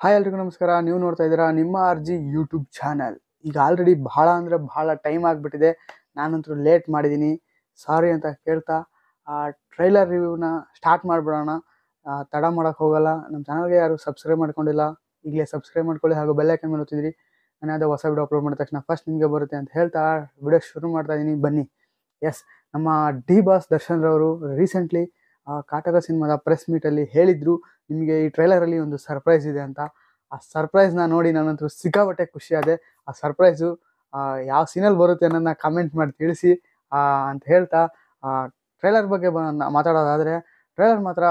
Hi ಎಲ್ರಿಗೂ ನಮಸ್ಕಾರ. ನೀವು ನೋಡ್ತಾ ಇದ್ದೀರಾ ನಿಮ್ಮ ಆರ್ಜಿ ಯೂಟ್ಯೂಬ್ ಚಾನಲ್. ಈಗ ಆಲ್ರೆಡಿ ಭಾಳ ಅಂದರೆ ಭಾಳ ಟೈಮ್ ಆಗಿಬಿಟ್ಟಿದೆ. ನಾನಂತೂ ಲೇಟ್ ಮಾಡಿದ್ದೀನಿ, ಸಾರಿ ಅಂತ ಕೇಳ್ತಾ ಟ್ರೈಲರ್ ರಿವ್ಯೂನ ಸ್ಟಾರ್ಟ್ ಮಾಡಿಬಿಡೋಣ. ತಡ ಮಾಡೋಕ್ಕೆ ಹೋಗಲ್ಲ. ನಮ್ಮ ಚಾನಲ್ಗೆ ಯಾರು ಸಬ್ಸ್ಕ್ರೈಬ್ ಮಾಡ್ಕೊಂಡಿಲ್ಲ, ಈಗಲೇ ಸಬ್ಸ್ಕ್ರೈಬ್ ಮಾಡ್ಕೊಳ್ಳಿ ಹಾಗೂ ಬೆಲ್ ಐಕನ್ ಮೇಲೆ ಒತ್ತಿದ್ರಿ. ನಾನು ಯಾವುದೇ ಹೊಸ ವಿಡಿಯೋ ಅಪ್ಲೋಡ್ ಮಾಡಿದ ತಕ್ಷಣ ಫಸ್ಟ್ ನಿಮಗೆ ಬರುತ್ತೆ ಅಂತ ಹೇಳ್ತಾ ವಿಡಿಯೋ ಶುರು ಮಾಡ್ತಾ ಇದ್ದೀನಿ, ಬನ್ನಿ. ಎಸ್, ನಮ್ಮ ಡಿ ಬಾಸ್ ದರ್ಶನ್ ರವರು ರೀಸೆಂಟ್ಲಿ ಕಾಟರ ಸಿನಿಮಾದ ಪ್ರೆಸ್ ಮೀಟಲ್ಲಿ ಹೇಳಿದ್ರು, ನಿಮಗೆ ಈ ಟ್ರೈಲರಲ್ಲಿ ಒಂದು ಸರ್ಪ್ರೈಸ್ ಇದೆ ಅಂತ. ಆ ಸರ್ಪ್ರೈಸ್ನ ನೋಡಿ ನಾನಂತೂ ಸಿಕ್ಕಾಪಟ್ಟೆ ಖುಷಿಯಾದೆ. ಆ ಸರ್ಪ್ರೈಸು ಯಾವ ಸೀನಲ್ಲಿ ಬರುತ್ತೆ ಅನ್ನೋದನ್ನ ಕಮೆಂಟ್ ಮಾಡಿ ತಿಳಿಸಿ ಅಂತ ಹೇಳ್ತಾ, ಟ್ರೈಲರ್ ಬಗ್ಗೆ ಮಾತಾಡೋದಾದರೆ, ಟ್ರೈಲರ್ ಮಾತ್ರ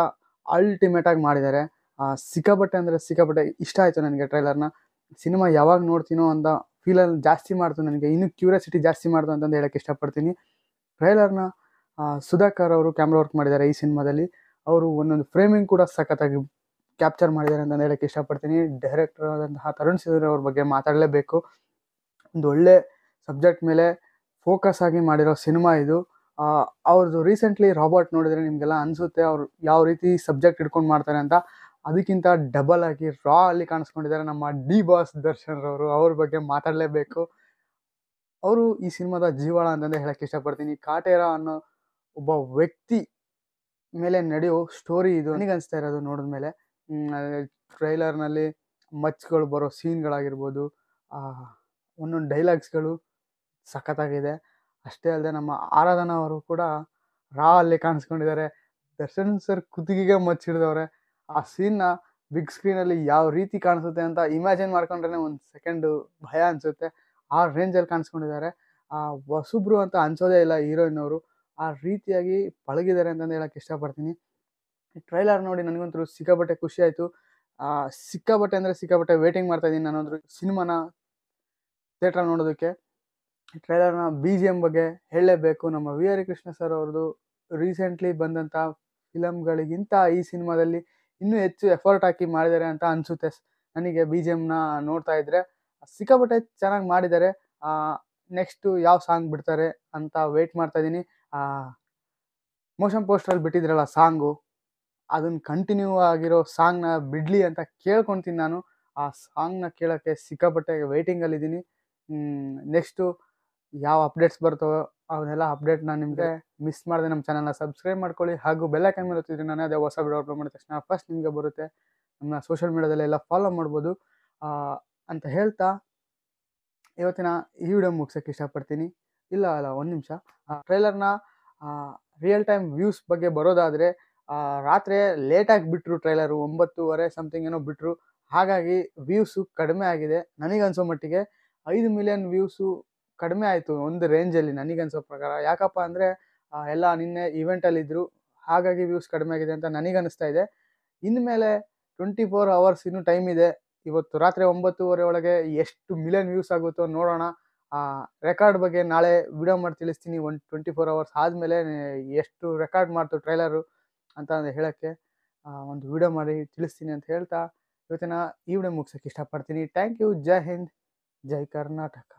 ಅಲ್ಟಿಮೇಟಾಗಿ ಮಾಡಿದ್ದಾರೆ. ಸಿಕ್ಕಾಪಟ್ಟೆ ಅಂದರೆ ಸಿಕ್ಕಾಪಟ್ಟೆ ಇಷ್ಟ ಆಯಿತು ನನಗೆ ಟ್ರೈಲರ್ನ. ಸಿನಿಮಾ ಯಾವಾಗ ನೋಡ್ತೀನೋ ಅಂತ ಫೀಲಲ್ಲಿ ಜಾಸ್ತಿ ಮಾಡ್ತು ನನಗೆ, ಇನ್ನೂ ಕ್ಯೂರಿಯಾಸಿಟಿ ಜಾಸ್ತಿ ಮಾಡ್ತು ಅಂತಂದು ಹೇಳೋಕ್ಕೆ ಇಷ್ಟಪಡ್ತೀನಿ. ಟ್ರೈಲರ್ನ ಸುಧಾಕರ್ ಅವರು ಕ್ಯಾಮ್ರಾ ವರ್ಕ್ ಮಾಡಿದ್ದಾರೆ ಈ ಸಿನಿಮಾದಲ್ಲಿ. ಅವರು ಒಂದೊಂದು ಫ್ರೇಮಿಂಗ್ ಕೂಡ ಸಖತ್ತಾಗಿ ಕ್ಯಾಪ್ಚರ್ ಮಾಡಿದ್ದಾರೆ ಅಂತ ಹೇಳೋಕ್ಕೆ ಇಷ್ಟಪಡ್ತೀನಿ. ಡೈರೆಕ್ಟರ್ ಆದಂತಹ ತರುಣ್ ಸಿರ್ ಅವ್ರ ಬಗ್ಗೆ ಮಾತಾಡಲೇಬೇಕು. ಒಂದು ಒಳ್ಳೆ ಸಬ್ಜೆಕ್ಟ್ ಮೇಲೆ ಫೋಕಸ್ ಆಗಿ ಮಾಡಿರೋ ಸಿನಿಮಾ ಇದು. ಅವ್ರದ್ದು ರೀಸೆಂಟ್ಲಿ ರಾಬರ್ಟ್ ನೋಡಿದರೆ ನಿಮಗೆಲ್ಲ ಅನಿಸುತ್ತೆ ಅವ್ರು ಯಾವ ರೀತಿ ಸಬ್ಜೆಕ್ಟ್ ಹಿಡ್ಕೊಂಡು ಮಾಡ್ತಾರೆ ಅಂತ. ಅದಕ್ಕಿಂತ ಡಬಲ್ ಆಗಿ ರಾ ಅಲ್ಲಿ ಕಾಣಿಸ್ಕೊಂಡಿದ್ದಾರೆ ನಮ್ಮ ಡಿ ಬಾಸ್ ದರ್ಶನ್ ರವರು. ಅವ್ರ ಬಗ್ಗೆ ಮಾತಾಡಲೇಬೇಕು. ಅವರು ಈ ಸಿನಿಮಾದ ಜೀವಾಳ ಅಂತಂದೇ ಹೇಳೋಕ್ಕೆ ಇಷ್ಟಪಡ್ತೀನಿ. ಕಾಟೇರ ಅನ್ನೋ ಒಬ್ಬ ವ್ಯಕ್ತಿ ಮೇಲೆ ನಡೆಯೋ ಸ್ಟೋರಿ ಇದು ನನಗೆ ಅನಿಸ್ತಾ ಇರೋದು ನೋಡಿದ್ಮೇಲೆ. ಟ್ರೈಲರ್ನಲ್ಲಿ ಮಚ್ಗಳು ಬರೋ ಸೀನ್ಗಳಾಗಿರ್ಬೋದು, ಒಂದೊಂದು ಡೈಲಾಗ್ಸ್ಗಳು ಸಖತ್ತಾಗಿದೆ. ಅಷ್ಟೇ ಅಲ್ಲದೆ ನಮ್ಮ ಆರಾಧನಾ ಅವರು ಕೂಡ ರಾ ಅಲ್ಲಿ ಕಾಣಿಸ್ಕೊಂಡಿದ್ದಾರೆ. ದರ್ಶನ್ ಸರ್ ಕುತ್ತಿಗೆಗೆ ಮಚ್ಚಿಡಿದವ್ರೆ. ಆ ಸೀನ್ನ ಬಿಗ್ ಸ್ಕ್ರೀನಲ್ಲಿ ಯಾವ ರೀತಿ ಕಾಣಿಸುತ್ತೆ ಅಂತ ಇಮ್ಯಾಜಿನ್ ಮಾಡ್ಕೊಂಡ್ರೆ ಒಂದು ಸೆಕೆಂಡು ಭಯ ಅನಿಸುತ್ತೆ. ಆ ರೇಂಜಲ್ಲಿ ಕಾಣಿಸ್ಕೊಂಡಿದ್ದಾರೆ. ಹೊಸಬ್ರು ಅಂತ ಅನ್ಸೋದೇ ಇಲ್ಲ ಹೀರೋಯಿನ್ ಅವರು. ಆ ರೀತಿಯಾಗಿ ಪಳಗಿದ್ದಾರೆ ಅಂತಂದು ಹೇಳೋಕ್ಕೆ ಇಷ್ಟಪಡ್ತೀನಿ. ಟ್ರೈಲರ್ ನೋಡಿ ನನಗಂತೂ ಸಿಕ್ಕಾಪಟ್ಟೆ ಖುಷಿ ಆಯಿತು. ಸಿಕ್ಕಾಪಟ್ಟೆ ಅಂದರೆ ಸಿಕ್ಕಾಪಟ್ಟೆ ವೇಟಿಂಗ್ ಮಾಡ್ತಾಯಿದ್ದೀನಿ ನಾನಂತೂ ಸಿನಿಮಾನ ಥಿಯೇಟ್ರಲ್ಲಿ ನೋಡೋದಕ್ಕೆ. ಟ್ರೈಲರ್ನ BGM ಬಗ್ಗೆ ಹೇಳಲೇಬೇಕು. ನಮ್ಮ ವಿ ಹರಿಕೃಷ್ಣ ಸರ್ ಅವ್ರದ್ದು ರೀಸೆಂಟ್ಲಿ ಬಂದಂಥ ಫಿಲಮ್ಗಳಿಗಿಂತ ಈ ಸಿನಿಮಾದಲ್ಲಿ ಇನ್ನೂ ಹೆಚ್ಚು ಎಫರ್ಟ್ ಹಾಕಿ ಮಾಡಿದ್ದಾರೆ ಅಂತ ಅನಿಸುತ್ತೆ ನನಗೆ. BGMನ ನೋಡ್ತಾ ಇದ್ದರೆ ಸಿಕ್ಕಾಪಟ್ಟೆ ಚೆನ್ನಾಗಿ ಮಾಡಿದ್ದಾರೆ. ನೆಕ್ಸ್ಟು ಯಾವ ಸಾಂಗ್ ಬಿಡ್ತಾರೆ ಅಂತ ವೆಯ್ಟ್ ಮಾಡ್ತಾಯಿದ್ದೀನಿ. ಮೋಷನ್ ಪೋಸ್ಟ್ರಲ್ಲಿ ಬಿಟ್ಟಿದ್ರಲ್ಲ ಸಾಂಗು, ಅದನ್ನು ಕಂಟಿನ್ಯೂ ಆಗಿರೋ ಸಾಂಗ್ನ ಬಿಡಲಿ ಅಂತ ಕೇಳ್ಕೊತೀನಿ ನಾನು. ಆ ಸಾಂಗ್ನ ಕೇಳೋಕ್ಕೆ ಸಿಕ್ಕಾಪಟ್ಟೆ ವೆಯ್ಟಿಂಗಲ್ಲಿದ್ದೀನಿ. ನೆಕ್ಸ್ಟು ಯಾವ ಅಪ್ಡೇಟ್ಸ್ ಬರ್ತವೋ ಅವನ್ನೆಲ್ಲ ಅಪ್ಡೇಟ್ನ ನಿಮಗೆ ಮಿಸ್ ಮಾಡದೆ ನಮ್ಮ ಚಾನಲ್ನ ಸಬ್ಸ್ಕ್ರೈಬ್ ಮಾಡ್ಕೊಳ್ಳಿ ಹಾಗೂ ಬೆಲ್ ಐಕನ್ ಮೇಲೆ ಒತ್ತಿದ್ರೆ ನಾನು ಅದೇ ಹೊಸ ವಿಡಿಯೋ ಅಪ್ಲೋಡ್ ಮಾಡಿದ ತಕ್ಷಣ ಫಸ್ಟ್ ನಿಮಗೆ ಬರುತ್ತೆ. ನಮ್ಮ ಸೋಷಿಯಲ್ ಮೀಡಿಯಾದಲ್ಲೆಲ್ಲ ಫಾಲೋ ಮಾಡ್ಬೋದು ಅಂತ ಹೇಳ್ತಾ ಇವತ್ತಿನ ಈ ವಿಡಿಯೋ ಮುಗ್ಸೋಕ್ಕೆ ಇಷ್ಟಪಡ್ತೀನಿ. ಇಲ್ಲ ಒಂದು ನಿಮಿಷ. ಟ್ರೈಲರ್ನ ರಿಯಲ್ ಟೈಮ್ ವ್ಯೂಸ್ ಬಗ್ಗೆ ಬರೋದಾದರೆ, ರಾತ್ರಿ ಲೇಟಾಗಿ ಬಿಟ್ಟರು ಟ್ರೈಲರು, 9:30 ಸಮಥಿಂಗ್ ಏನೋ ಬಿಟ್ಟರು. ಹಾಗಾಗಿ ವ್ಯೂಸು ಕಡಿಮೆ ಆಗಿದೆ. ನನಗನ್ಸೋ ಮಟ್ಟಿಗೆ 5 ಮಿಲಿಯನ್ ವ್ಯೂಸು ಕಡಿಮೆ ಆಯಿತು ಒಂದು ರೇಂಜಲ್ಲಿ ನನಗನ್ಸೋ ಪ್ರಕಾರ. ಯಾಕಪ್ಪ ಅಂದರೆ ಎಲ್ಲ ನಿನ್ನೆ ಇವೆಂಟಲ್ಲಿದ್ದರು, ಹಾಗಾಗಿ ವ್ಯೂಸ್ ಕಡಿಮೆ ಆಗಿದೆ ಅಂತ ನನಗನ್ನಿಸ್ತಾ ಇದೆ. ಇನ್ಮೇಲೆ 24 ಅವರ್ಸ್ ಇನ್ನೂ ಟೈಮ್ ಇದೆ. ಇವತ್ತು ರಾತ್ರಿ 9:30 ಒಳಗೆ ಎಷ್ಟು ಮಿಲಿಯನ್ ವ್ಯೂಸ್ ಆಗುತ್ತೋ ನೋಡೋಣ. ರೆಕಾರ್ಡ್ ಬಗ್ಗೆ ನಾಳೆ ವಿಡಿಯೋ ಮಾಡಿ ತಿಳಿಸ್ತೀನಿ. 24 ಅವರ್ಸ್ ಆದಮೇಲೆ ಎಷ್ಟು ರೆಕಾರ್ಡ್ ಮಾಡ್ತು ಟ್ರೈಲರು ಅಂತ ಹೇಳೋಕ್ಕೆ ಒಂದು ವಿಡಿಯೋ ಮಾಡಿ ತಿಳಿಸ್ತೀನಿ ಅಂತ ಹೇಳ್ತಾ ಇವತ್ತಿನ ಈ ವಿಡಿಯೋ ಮುಗ್ಸೋಕ್ಕೆ ಇಷ್ಟಪಡ್ತೀನಿ. Thank you. ಜೈ ಹಿಂದ್, ಜೈ ಕರ್ನಾಟಕ.